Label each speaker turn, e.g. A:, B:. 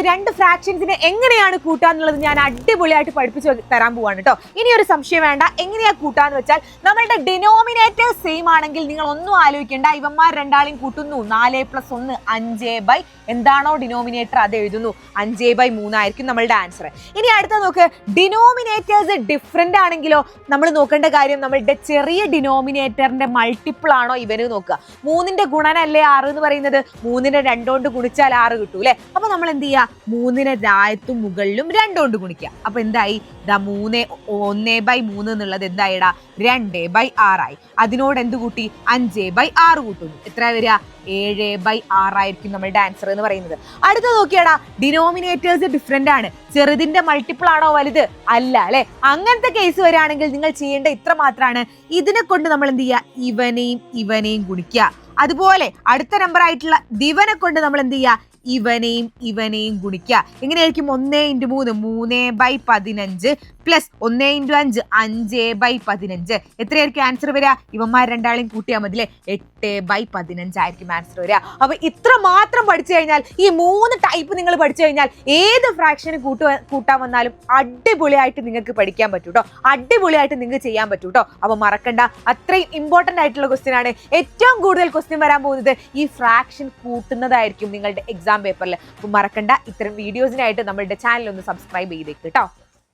A: രണ്ട് ഫ്രാക്ഷൻസിനെ എങ്ങനെയാണ് കൂട്ടാന്നുള്ളത് ഞാൻ അടിപൊളിയായിട്ട് പഠിപ്പിച്ച് തരാൻ പോവാണ് കേട്ടോ. ഇനി ഒരു സംശയം വേണ്ട, എങ്ങനെയാ കൂട്ടാന്ന് വെച്ചാൽ നമ്മളുടെ ഡിനോമിനേറ്റർ സെയിം ആണെങ്കിൽ നിങ്ങൾ ഒന്നും ആലോചിക്കേണ്ട, ഇവന്മാർ രണ്ടാളെയും കൂട്ടുന്നു. 4+1 5/, എന്താണോ ഡിനോമിനേറ്റർ അത് എഴുതുന്നു. 5/3 ആയിരിക്കും നമ്മളുടെ ആൻസർ. ഇനി അടുത്ത നോക്ക്, ഡിനോമിനേറ്റേഴ്സ് ഡിഫറെന്റ് ആണെങ്കിലോ നമ്മൾ നോക്കേണ്ട കാര്യം നമ്മളുടെ ചെറിയ ഡിനോമിനേറ്ററിന്റെ മൾട്ടിപ്പിൾ ആണോ ഇവന് നോക്കുക. 3ന്റെ ഗുണനല്ലേ 6 എന്ന് പറയുന്നത്, 3നെ 2 കൊണ്ട് ഗുണിച്ചാൽ 6 കിട്ടൂ അല്ലെ. അപ്പൊ നമ്മൾ എന്ത് ചെയ്യുക, 3നെ താഴത്തും മുകളിലും 2 കൊണ്ട് ഗുണിക്കുക. അപ്പൊ എന്തായി, 1/3 എന്നുള്ളത് എന്തായിടാ 2/6 ആയി. അതിനോട് എന്ത് കൂട്ടി, 5/6 കൂട്ടുന്നു. എത്ര വരിക, 7/6 ആയിരിക്കും നമ്മളുടെ ആൻസർ എന്ന് പറയുന്നത്. അടുത്ത നോക്കിയാടാ, ഡിനോമിനേറ്റേഴ്സ് ഡിഫറെന്റ് ആണ്. ചെറുതിന്റെ മൾട്ടിപ്പിൾ ആണോ വലുത്, അല്ല അല്ലെ. അങ്ങനത്തെ കേസ് വരികയാണെങ്കിൽ നിങ്ങൾ ചെയ്യേണ്ട ഇത്ര മാത്രമാണ്, ഇതിനെ കൊണ്ട് നമ്മൾ എന്ത് ചെയ്യുക, ഇവനെയും ഗുണിക്കുക. അതുപോലെ അടുത്ത നമ്പർ ആയിട്ടുള്ള ദിവനെ കൊണ്ട് നമ്മൾ എന്ത് ചെയ്യുക, ഇവനെയും ഗുണിക്കുക. എങ്ങനെയായിരിക്കും, 1 × 3 3/15 പ്ലസ് 1 × 5 5/15. എത്രയായിരിക്കും ആൻസർ വരിക, ഇവന്മാർ രണ്ടാളെയും കൂട്ടിയാൽ മതി 8/15 ആയിരിക്കും ആൻസർ വരിക. അപ്പൊ ഇത്ര മാത്രം പഠിച്ചു കഴിഞ്ഞാൽ, ഈ 3 ടൈപ്പ് നിങ്ങൾ പഠിച്ചു കഴിഞ്ഞാൽ ഏത് ഫ്രാക്ഷന് കൂട്ടാൻ വന്നാലും അടിപൊളിയായിട്ട് നിങ്ങൾക്ക് പഠിക്കാൻ പറ്റൂ കേട്ടോ. അടിപൊളിയായിട്ട് നിങ്ങൾക്ക് ചെയ്യാൻ പറ്റൂ കേട്ടോ. അപ്പൊ മറക്കണ്ട, അത്രയും ഇമ്പോർട്ടന്റ് ആയിട്ടുള്ള ക്വസ്റ്റ്യൻ ആണ്. ഏറ്റവും കൂടുതൽ ക്വസ്റ്റ്യൻ വരാൻ പോകുന്നത് ഈ ഫ്രാക്ഷൻ കൂട്ടുന്നതായിരിക്കും നിങ്ങളുടെ എക്സാം പേപ്പറിൽ. അപ്പൊ മറക്കണ്ട, ഇത്തരം വീഡിയോസിനായിട്ട് നമ്മളുടെ ചാനൽ ഒന്ന് സബ്സ്ക്രൈബ് ചെയ്തേക്ക് കേട്ടോ.